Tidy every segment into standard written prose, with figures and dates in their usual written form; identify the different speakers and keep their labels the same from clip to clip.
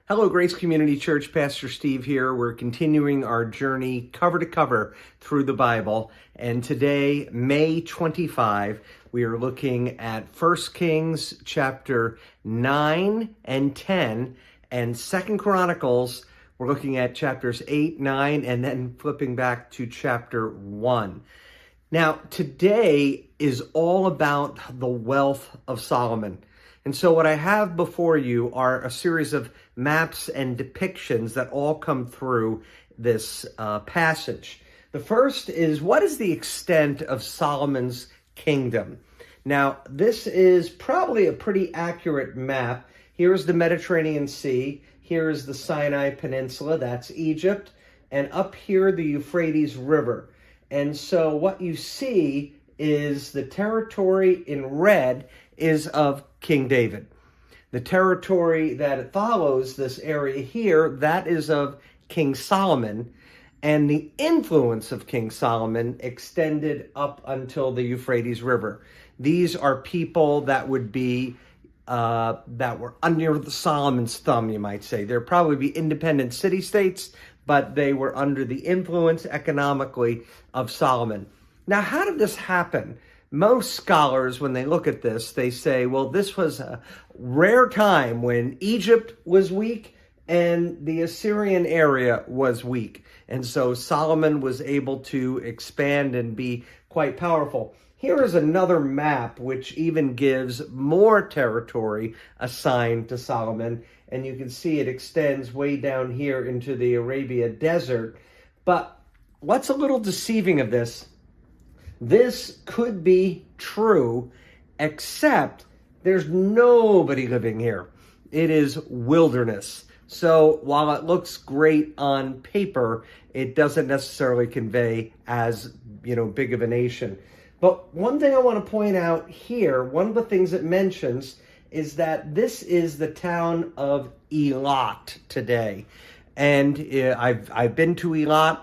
Speaker 1: Hello, Grace Community Church. Pastor Steve here. We're continuing our journey cover to cover through the Bible. And today, May 25, we are looking at 1 Kings chapter 9 and 10 and 2 Chronicles. We're looking at chapters 8, 9, and then flipping back to chapter 1. Now, today is all about the wealth of Solomon. And so what I have before you are a series of maps and depictions that all come through this passage. The first is, what is the extent of Solomon's kingdom? Now, this is probably a pretty accurate map. Here's the Mediterranean Sea. Here's the Sinai Peninsula. That's Egypt. And up here, the Euphrates River. And so what you see is the territory in red is of King David. The territory that follows this area here, that is of King Solomon, and the influence of King Solomon extended up until the Euphrates River. These are people that would be that were under the Solomon's thumb, you might say. They'd probably be independent city-states, but they were under the influence economically of Solomon. Now, how did this happen? Most scholars, when they look at this, they say, well, this was a rare time when Egypt was weak and the Assyrian area was weak. And so Solomon was able to expand and be quite powerful. Here is another map which even gives more territory assigned to Solomon. And you can see it extends way down here into the Arabia Desert. But what's a little deceiving of this? This could be true, except there's nobody living here. It is wilderness. So while it looks great on paper, it doesn't necessarily convey as, big of a nation. But one thing I want to point out here, one of the things it mentions is that this is the town of Elat today. And I've been to Elat.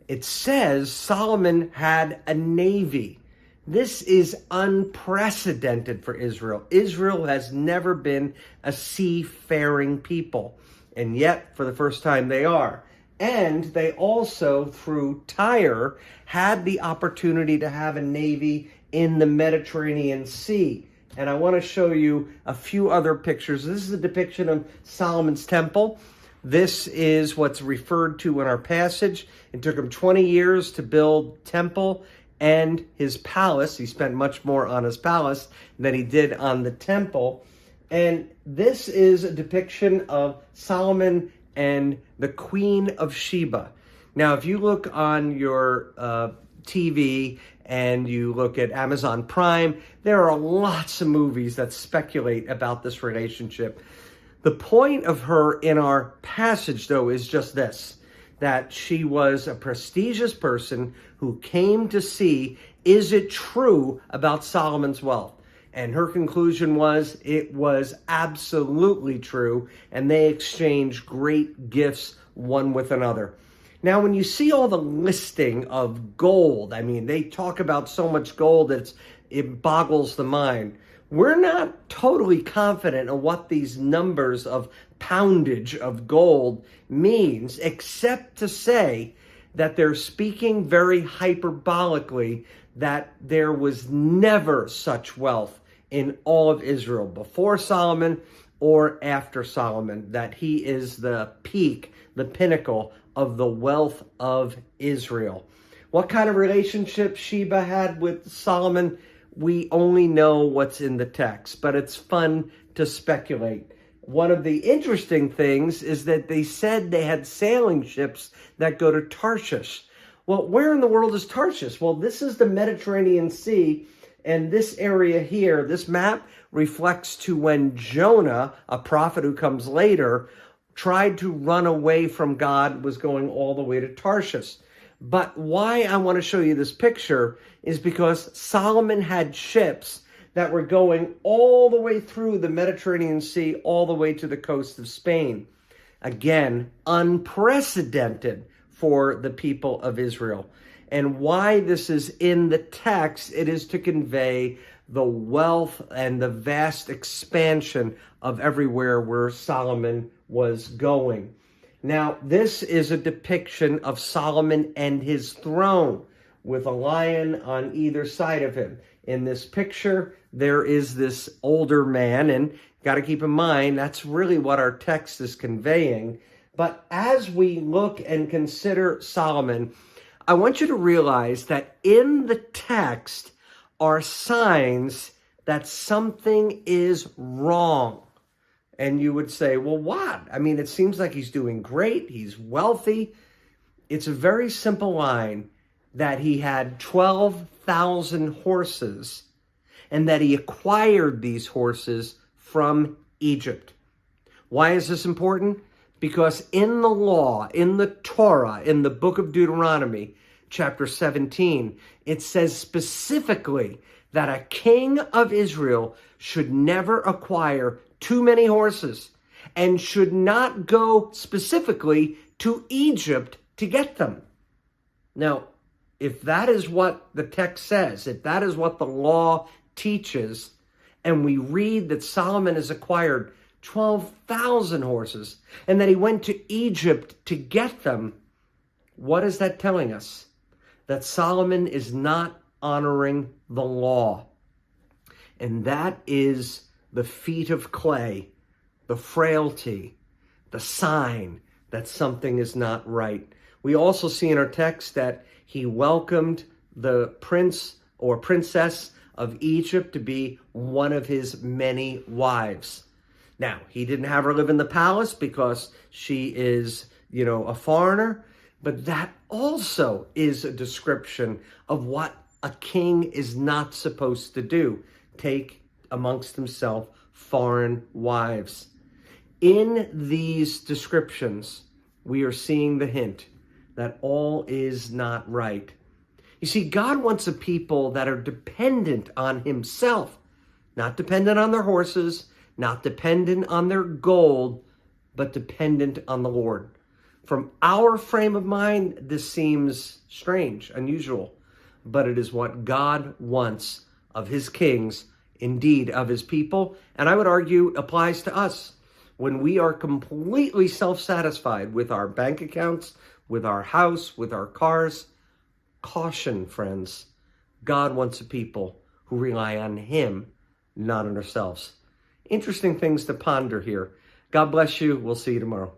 Speaker 1: It says Solomon had a navy. This is unprecedented for Israel. Israel has never been a seafaring people, and yet for the first time they are. And they also, through Tyre, had the opportunity to have a navy in the Mediterranean Sea. And I want to show you a few other pictures. This is a depiction of Solomon's temple. This is what's referred to in our passage. It took him 20 years to build temple and his palace. He spent much more on his palace than he did on the temple. And this is a depiction of Solomon and the Queen of Sheba. Now, if you look on your TV and you look at Amazon Prime, there are lots of movies that speculate about this relationship. The point of her in our passage, though, is just this, that she was a prestigious person who came to see, is it true about Solomon's wealth? And her conclusion was, it was absolutely true, and they exchanged great gifts one with another. Now, when you see all the listing of gold, they talk about so much gold that it boggles the mind. We're not totally confident of what these numbers of poundage of gold means, except to say that they're speaking very hyperbolically that there was never such wealth in all of Israel before Solomon or after Solomon, that he is the peak, the pinnacle of the wealth of Israel. What kind of relationship Sheba had with Solomon? We only know what's in the text, but it's fun to speculate. One of the interesting things is that they said they had sailing ships that go to Tarshish. Well, where in the world is Tarshish? Well, this is the Mediterranean Sea, and this area here, this map reflects to when Jonah, a prophet who comes later, tried to run away from God, was going all the way to Tarshish. But why I want to show you this picture is because Solomon had ships that were going all the way through the Mediterranean Sea, all the way to the coast of Spain. Again, unprecedented for the people of Israel. And why this is in the text, it is to convey the wealth and the vast expansion of everywhere where Solomon was going. Now, this is a depiction of Solomon and his throne with a lion on either side of him. In this picture, there is this older man, and got to keep in mind, that's really what our text is conveying. But as we look and consider Solomon, I want you to realize that in the text are signs that something is wrong. And you would say, well, what? I mean, it seems like he's doing great. He's wealthy. It's a very simple line that he had 12,000 horses and that he acquired these horses from Egypt. Why is this important? Because in the law, in the Torah, in the book of Deuteronomy, chapter 17, it says specifically that a king of Israel should never acquire too many horses and should not go specifically to Egypt to get them. Now, if that is what the text says, if that is what the law teaches, and we read that Solomon has acquired 12,000 horses and that he went to Egypt to get them, what is that telling us? That Solomon is not honoring the law. And that is the feet of clay, the frailty, the sign that something is not right. We also see in our text that he welcomed the prince or princess of Egypt to be one of his many wives. Now, he didn't have her live in the palace because she is, a foreigner, but that also is a description of what a king is not supposed to do. Take amongst himself foreign wives. In these descriptions, we are seeing the hint that all is not right. You see, God wants a people that are dependent on himself, not dependent on their horses, not dependent on their gold, but dependent on the Lord. From our frame of mind, this seems strange, unusual, but it is what God wants of his kings, indeed of his people, and I would argue applies to us. When we are completely self-satisfied with our bank accounts, with our house, with our cars, caution, friends. God wants a people who rely on him, not on ourselves. Interesting things to ponder here. God bless you. We'll see you tomorrow.